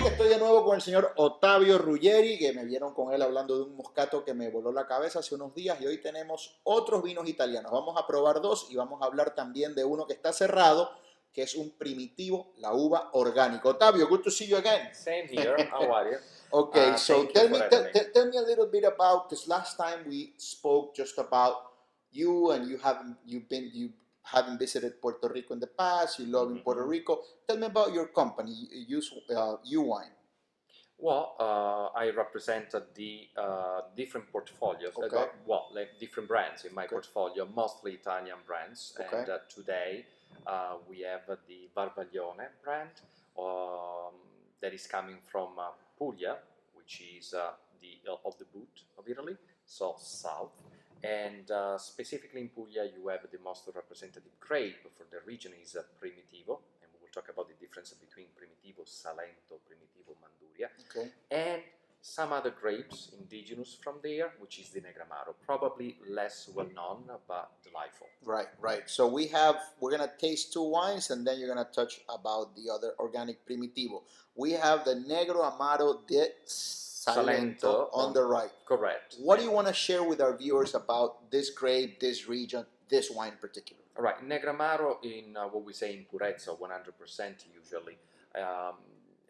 Estoy de nuevo con el señor Ottavio Ruggeri, que me vieron con él hablando de un moscato que me voló la cabeza hace unos días, y hoy tenemos otros vinos italianos. Vamos a probar dos y vamos a hablar también de uno que está cerrado, que es un Primitivo, la uva orgánica. Ottavio, good to see you again. Same here. How are you? Okay, so tell me a little bit about, because last time we spoke just about you, and you haven't visited Puerto Rico in the past. You love in Puerto Rico. Tell me about your company, U Wine. Well, I represent the different portfolios. Okay. I got, like different brands in my portfolio, mostly Italian brands. Okay. And today we have the Varvaglione brand that is coming from Puglia, which is of the boot of Italy, so south. And specifically in Puglia, you have the most representative grape for the region is Primitivo, and we will talk about the difference between Primitivo, Salento, Primitivo, Manduria, Okay. and some other grapes indigenous from there, which is the Negroamaro, probably less well known but delightful. Right. So we're gonna taste two wines, and then you're gonna touch about the other organic Primitivo. We have the Negroamaro de Salento on the right. Correct. What do you want to share with our viewers about this grape, this region, this wine in particular? All right, Negroamaro in what we say in purezza, 100% usually.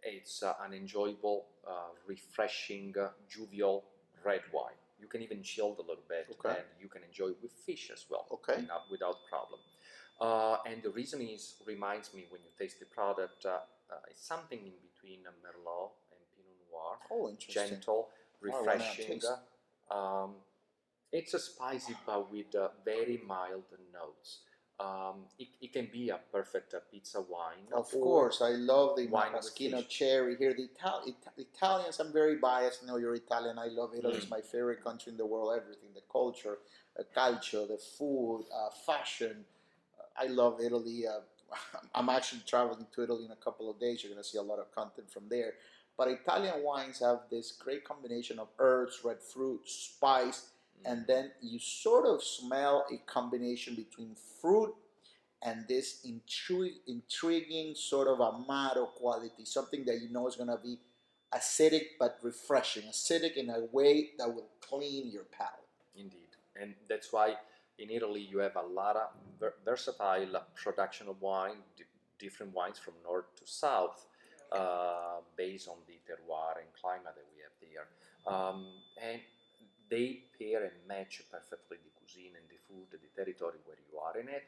It's an enjoyable, refreshing, jovial red wine. You can even chill it a little bit, and you can enjoy it with fish as well, without problem. And the reason reminds me when you taste the product, it's something in between a Merlot and Pinot Noir. Oh, interesting. Gentle, refreshing. It's a spicy but with very mild notes. It can be a perfect pizza wine. Of course, I love the wine Maraschino cherry here. The Italians, I'm very biased. I know you're Italian. I love Italy. It's my favorite country in the world. Everything, the culture, the calcio, the food, fashion. I love Italy. I'm actually traveling to Italy in a couple of days. You're going to see a lot of content from there. But Italian wines have this great combination of herbs, red fruit, spice, and then you sort of smell a combination between fruit and this intriguing sort of amaro quality, something that you know is going to be acidic but refreshing, acidic in a way that will clean your palate. Indeed, and that's why in Italy you have a lot of versatile production of wine, different wines from north to south, based on the terroir and climate that we have there. And they pair and match perfectly the cuisine and the food, the territory where you are in it.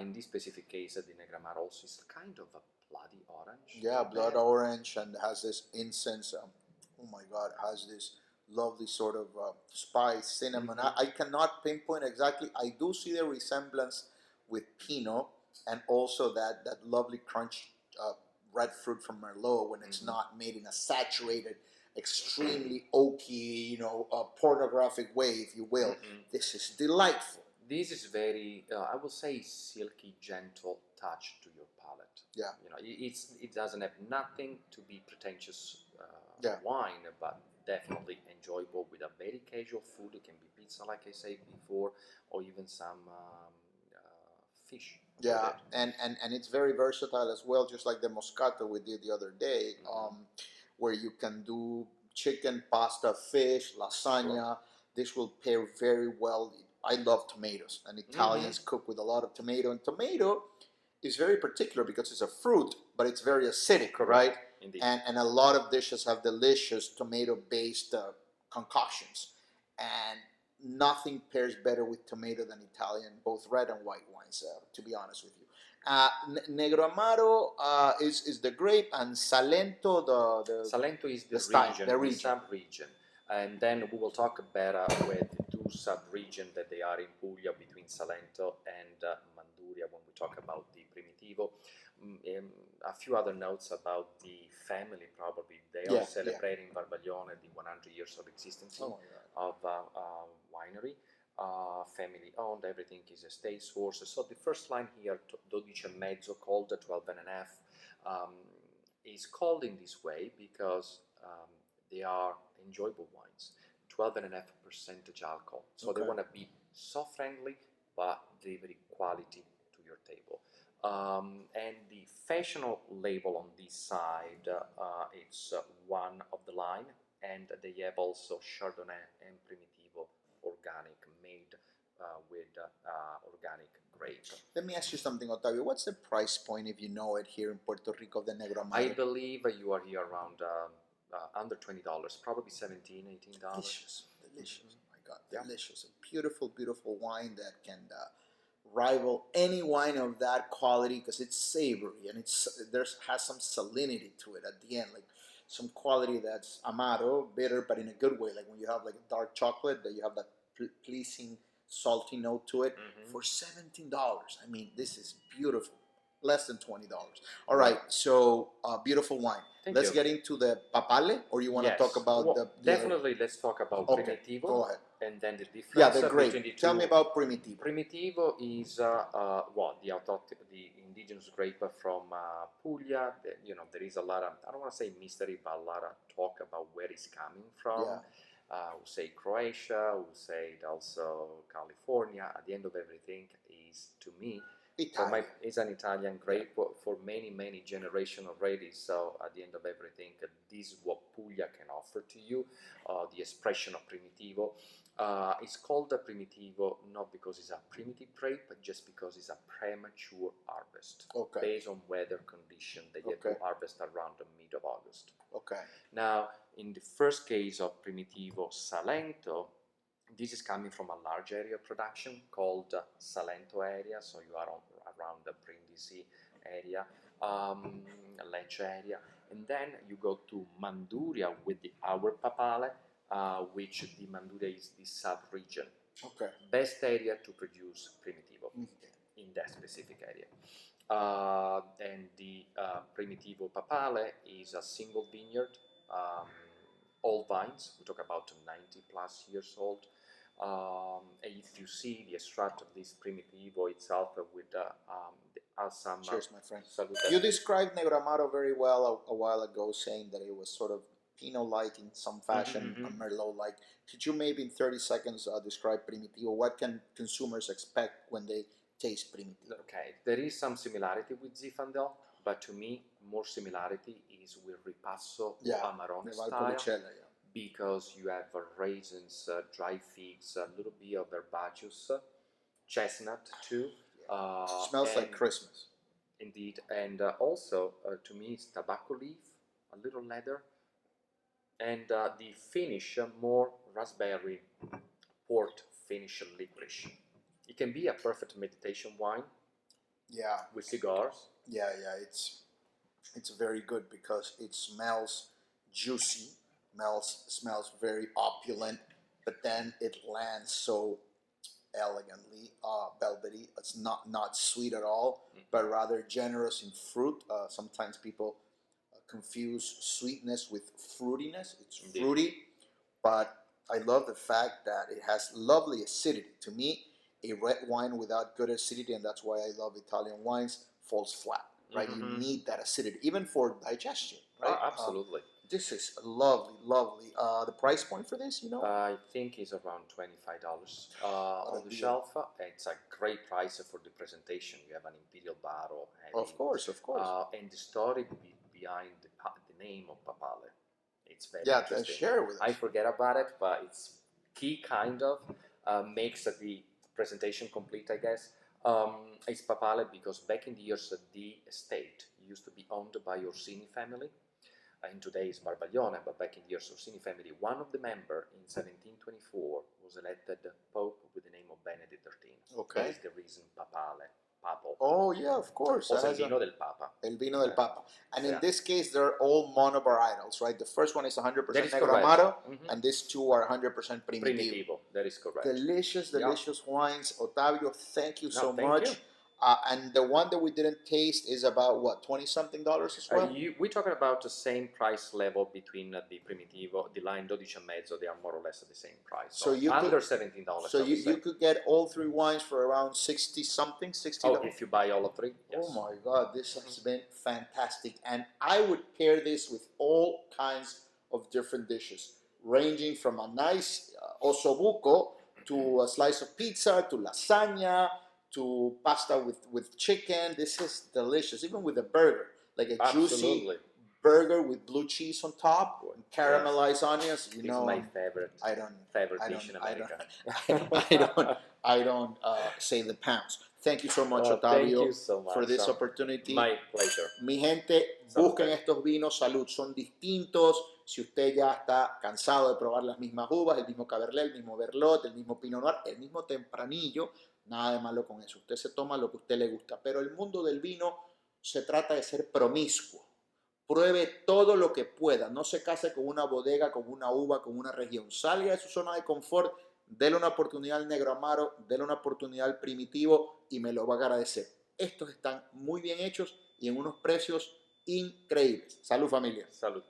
In this specific case, the Negroamaro also is kind of a bloody orange. Yeah, blood orange, and has this incense. Oh my God, has this lovely sort of spice, cinnamon. I cannot pinpoint exactly. I do see the resemblance with Pinot, and also that lovely crunch red fruit from Merlot when it's not made in a saturated, extremely oaky, pornographic way, if you will. This is delightful. This is very, I will say, silky, gentle touch to your palate. Yeah. It doesn't have nothing to be pretentious wine, but definitely enjoyable with a very casual food. It can be pizza, like I said before, or even some fish. Yeah, and it's very versatile as well, just like the Moscato we did the other day, where you can do chicken, pasta, fish, lasagna. This will pair very well. I love tomatoes, and Italians cook with a lot of tomato. And tomato is very particular because it's a fruit, but it's very acidic, right? Indeed. And a lot of dishes have delicious tomato-based concoctions. And nothing pairs better with tomato than Italian, both red and white wines, to be honest with you. Negroamaro is the grape, and Salento Salento is the sub-region. And then we will talk better with the two sub-regions that they are in Puglia between Salento and Manduria when we talk about the Primitivo. A few other notes about the family, probably. They are celebrating Varvaglione, the 100 years of existence of winery. family owned, everything is estate source. So the first line here, 12,5, called 12.5, is called in this way because they are enjoyable wines, 12.5% alcohol. So they want to be so friendly, but delivery quality to your table. And the fashionable label on this side, it's one of the line, and they have also Chardonnay and Primitivo organic, made with organic grape. Let me ask you something, Ottavio. What's the price point, if you know it, here in Puerto Rico of the Negroamaro? I believe you are here around under $20, probably $17, $18. Delicious, delicious. Oh my God, delicious. A beautiful, beautiful wine that can rival any wine of that quality because it's savory and has some salinity to it at the end, like some quality that's amaro, bitter, but in a good way. Like when you have like a dark chocolate, that you have that pleasing, salty note to it for $17. I mean, this is beautiful. Less than $20. All right, so beautiful wine. Let's get into the papale, or you want to talk about definitely, let's talk about Primitivo. Go ahead. And then the difference. Yeah, they're great. Between the two. Tell me about Primitivo. Primitivo is the indigenous grape from Puglia. There is a lot of, I don't want to say mystery, but a lot of talk about where it's coming from. Who say Croatia, who say also California. At the end of everything is, to me, it's an Italian grape for many, many generations already. So at the end of everything, this is what Puglia can offer to you, the expression of Primitivo. It's called a Primitivo not because it's a primitive grape, but just because it's a premature harvest, based on weather condition. They get to harvest around the mid of August. Now, in the first case of Primitivo Salento, this is coming from a large area of production called Salento area, so you are around the Brindisi area, Lecce area, and then you go to Manduria with our Papale, which the Manduria is the sub-region. Best area to produce Primitivo in that specific area. And the Primitivo Papale is a single vineyard, old vines. We talk about 90 plus years old. And if you see the extract of this Primitivo itself with some... Cheers, my friend. You described Negroamaro very well a while ago, saying that it was sort of Pinot-like in some fashion, Merlot-like. Could you maybe in 30 seconds describe Primitivo? What can consumers expect when they taste Primitivo? Okay, there is some similarity with Zinfandel, but to me, more similarity is with Ripasso Amarone style, because you have raisins, dry figs, a little bit of herbaceous, chestnut too. Smells like Christmas. Indeed, and also to me it's tobacco leaf, a little leather, and the finish more raspberry port finish licorice. It can be a perfect meditation wine. With cigars. It's very good because it smells juicy, smells very opulent, but then it lands so elegantly, velvety. It's not sweet at all, but rather generous in fruit. Sometimes people confuse sweetness with fruitiness. It's fruity, but I love the fact that it has lovely acidity. To me, a red wine without good acidity, and that's why I love Italian wines, falls flat, right? You need that acidity, even for digestion, right? Absolutely. This is lovely, lovely. The price point for this, I think is around $25 on the shelf. It's a great price for the presentation. You have an imperial barrel. Of course. And the story behind the name of Papale. It's very interesting. Share with us. I forget about it, but it's key kind of makes the presentation complete, I guess. It's Papale because back in the years, the estate used to be owned by Orsini family. And today is Varvaglione, but back in the years Orsini family, one of the members in 1724 was elected Pope with the name of Benedict XIII. That is the reason Papale, Papal. Oh yeah, of course. Also El Vino del Papa. El Vino del Papa. And in this case, they're all monobarietals, right? The first one is 100% Negroamaro, and these two are 100% Primitivo. That is correct. Delicious wines. Ottavio, thank you so much. And the one that we didn't taste is about what, 20 something dollars as well? We're talking about the same price level between the Primitivo, the line 12 e mezzo. They are more or less at the same price. So you under could- $17. So you could get all three wines for around 60 something, 60 Oh, if you buy all of three, yes. Oh my God, this has been fantastic. And I would pair this with all kinds of different dishes, ranging from a nice ossobuco to a slice of pizza to lasagna to pasta with chicken. This is delicious, even with a burger, like a juicy Absolutely. burger with blue cheese on top and caramelized onions. You It's know, my favorite I dish in I America. I don't say the pounds. Thank you so much, Thank Otavio, you so much. for this opportunity. My pleasure. Mi gente, busquen estos vinos, salud, son distintos. Si usted ya está cansado de probar las mismas uvas, el mismo Cabernet, el mismo Merlot, el mismo Pinot Noir, el mismo Tempranillo, nada de malo con eso. Usted se toma lo que a usted le gusta. Pero el mundo del vino se trata de ser promiscuo. Pruebe todo lo que pueda. No se case con una bodega, con una uva, con una región. Salga de su zona de confort. Dele una oportunidad al Negroamaro, dele una oportunidad al Primitivo y me lo va a agradecer. Estos están muy bien hechos y en unos precios increíbles. Salud, familia. Salud.